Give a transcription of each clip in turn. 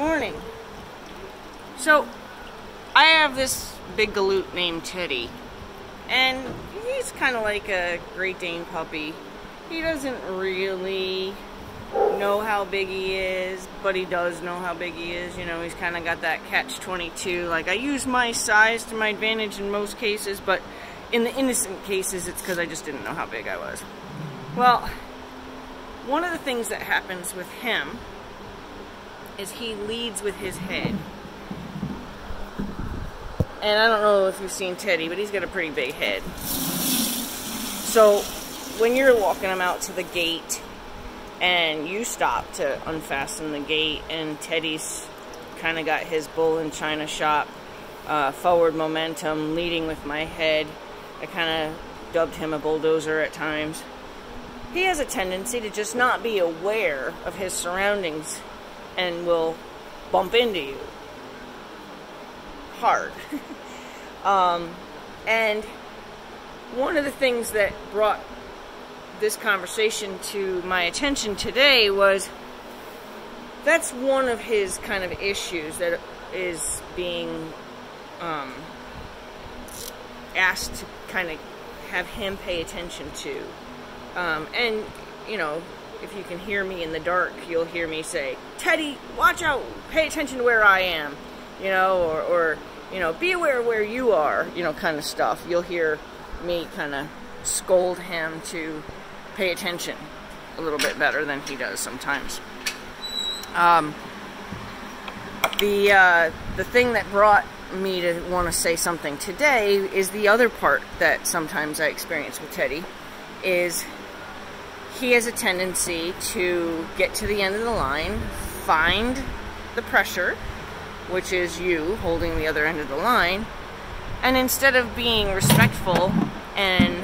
morning. So, I have this big galoot named Teddy, and he's kind of like a Great Dane puppy. He doesn't really know how big he is, but he does know how big he is. You know, he's kind of got that catch-22. Like, I use my size to my advantage in most cases, but in the innocent cases, it's because I just didn't know how big I was. Well, one of the things that happens with him is he leads with his head. And I don't know if you've seen Teddy, but he's got a pretty big head. So, when you're walking him out to the gate, and you stop to unfasten the gate, and Teddy's kind of got his bull in China shop, forward momentum, leading with my head. I kind of dubbed him a bulldozer at times. He has a tendency to just not be aware of his surroundings and will bump into you hard. And one of the things that brought this conversation to my attention today was that's one of his kind of issues that is being asked to kind of have him pay attention to. And, you know, if you can hear me in the dark, you'll hear me say, "Teddy, watch out, pay attention to where I am," you know, or you know, "Be aware of where you are," you know, kind of stuff. You'll hear me kind of scold him to pay attention a little bit better than he does sometimes. The thing that brought me to want to say something today is the other part that sometimes I experience with Teddy is he has a tendency to get to the end of the line, find the pressure, which is you holding the other end of the line, and instead of being respectful and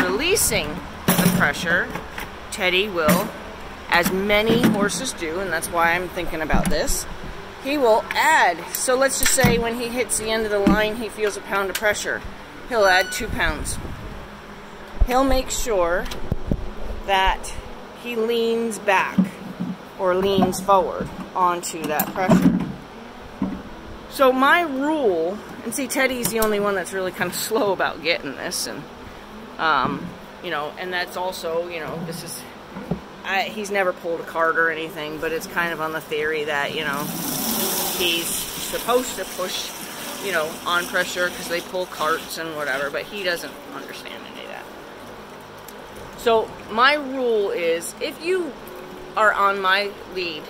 releasing the pressure, Teddy will, as many horses do, and that's why I'm thinking about this, he will add. So let's just say when he hits the end of the line, he feels a pound of pressure. He'll add 2 pounds. He'll make sure that he leans back or leans forward onto that pressure. So my rule, and see, Teddy's the only one that's really kind of slow about getting this, and you know, and that's also, you know, this is, he's never pulled a cart or anything, but it's kind of on the theory that, you know, he's supposed to push, you know, on pressure because they pull carts and whatever, but he doesn't understand any of that. So my rule is, if you are on my lead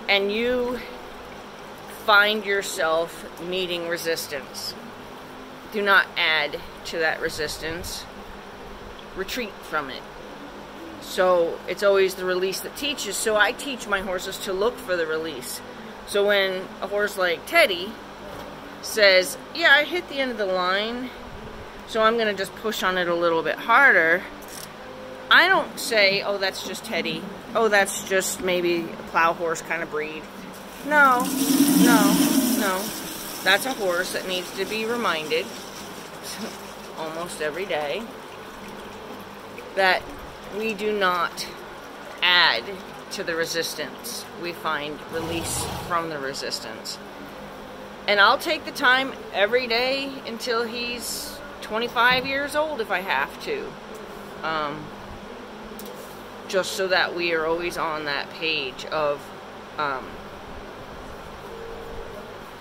and you find yourself meeting resistance, do not add to that resistance. Retreat from it. So it's always the release that teaches. So I teach my horses to look for the release. So when a horse like Teddy says, "Yeah, I hit the end of the line, so I'm going to just push on it a little bit harder," I don't say, "Oh, that's just Teddy. Oh, that's just maybe a plow horse kind of breed." No. That's a horse that needs to be reminded almost every day that we do not add to the resistance. We find release from the resistance. And I'll take the time every day until he's 25 years old if I have to. Just so that we are always on that page of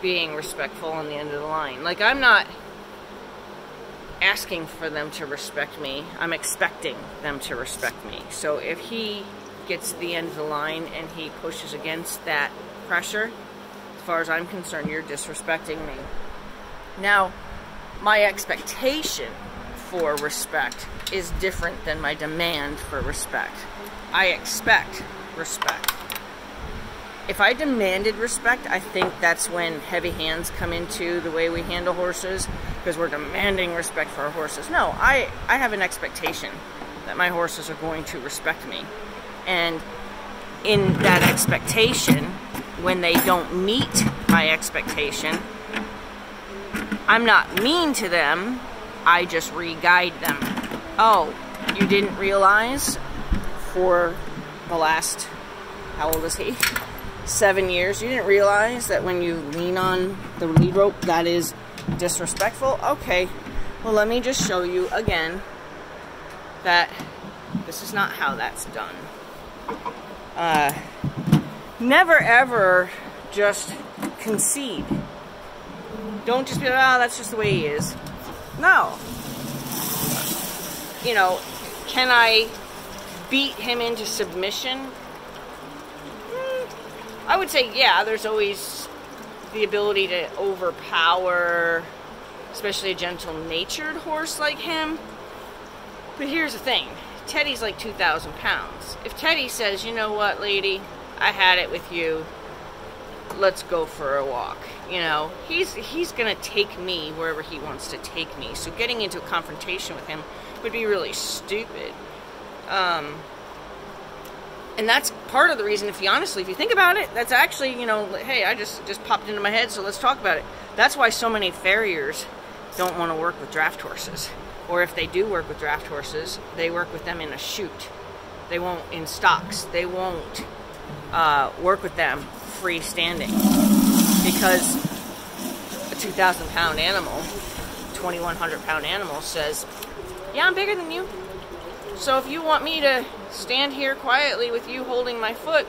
being respectful on the end of the line. Like, I'm not asking for them to respect me. I'm expecting them to respect me. So if he gets to the end of the line and he pushes against that pressure, as far as I'm concerned, you're disrespecting me. Now, my expectation for respect is different than my demand for respect. I expect respect. If I demanded respect, I think that's when heavy hands come into the way we handle horses, because we're demanding respect for our horses. No, I have an expectation that my horses are going to respect me. And in that expectation, when they don't meet my expectation, I'm not mean to them, I just re-guide them. Oh, you didn't realize for the last, how old is he? 7 years. You didn't realize that when you lean on the lead rope, that is disrespectful? Okay, well, let me just show you again that this is not how that's done. Never ever just concede. Don't just be like, oh, that's just the way he is. No. You know, can I beat him into submission? I would say, yeah, there's always the ability to overpower, especially a gentle-natured horse like him. But here's the thing. Teddy's like 2,000 pounds. If Teddy says, you know what, lady, I had it with you, let's go for a walk. You know, he's going to take me wherever he wants to take me. So getting into a confrontation with him would be really stupid. And that's part of the reason, if you think about it, that's actually, you know, hey, I just popped into my head, so let's talk about it. That's why so many farriers don't want to work with draft horses. Or if they do work with draft horses, they work with them in a chute. They won't in stocks. They won't work with them freestanding. Because a 2,000-pound animal, 2,100-pound animal says, yeah, I'm bigger than you. So if you want me to stand here quietly with you holding my foot,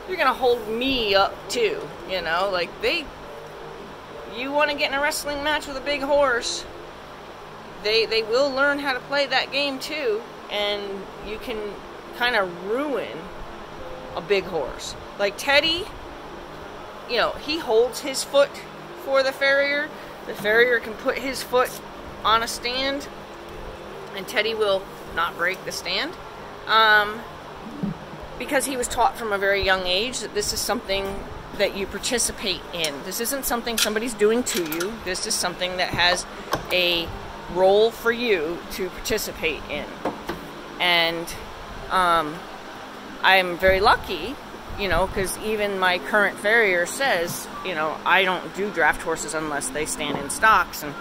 you're going to hold me up too. You know, like you want to get in a wrestling match with a big horse, they will learn how to play that game too, and you can kind of ruin a big horse. Like Teddy, you know, he holds his foot for the farrier. The farrier can put his foot on a stand, and Teddy will not break the stand. Because he was taught from a very young age that this is something that you participate in. This isn't something somebody's doing to you. This is something that has a role for you to participate in. And I'm very lucky, you know, because even my current farrier says, you know, I don't do draft horses unless they stand in stocks, and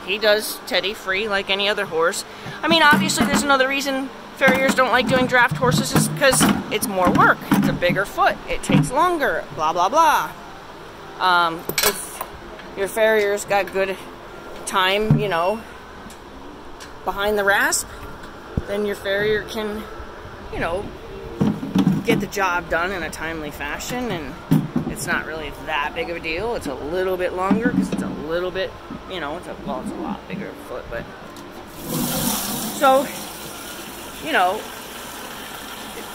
he does Teddy free like any other horse. I mean, obviously there's another reason farriers don't like doing draft horses, is because it's more work. It's a bigger foot. It takes longer. Blah, blah, blah. If your farrier's got good time, you know, behind the rasp, then your farrier can, you know, get the job done in a timely fashion, and it's not really that big of a deal. It's a little bit longer because it's a little bit, you know, it's a lot bigger foot, but so, you know,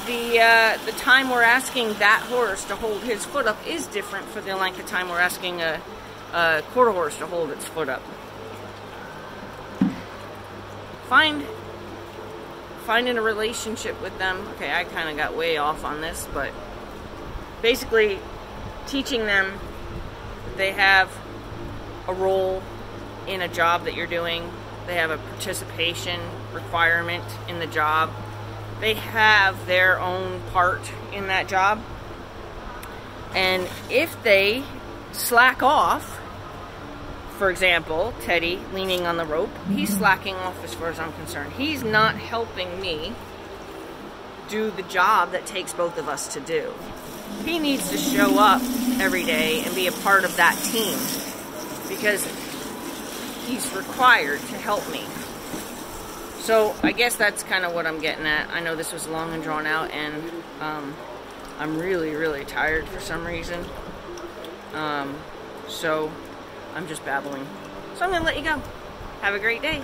the time we're asking that horse to hold his foot up is different for the length of time we're asking a quarter horse to hold its foot up. Finding a relationship with them. Okay, I kind of got way off on this, but basically teaching them they have a role in a job that you're doing. They have a participation requirement in the job. They have their own part in that job. And if they slack off, for example, Teddy leaning on the rope, he's slacking off as far as I'm concerned. He's not helping me do the job that takes both of us to do. He needs to show up every day and be a part of that team, because he's required to help me. So I guess that's kind of what I'm getting at. I know this was long and drawn out, and I'm really, really tired for some reason. So I'm just babbling. So I'm going to let you go. Have a great day.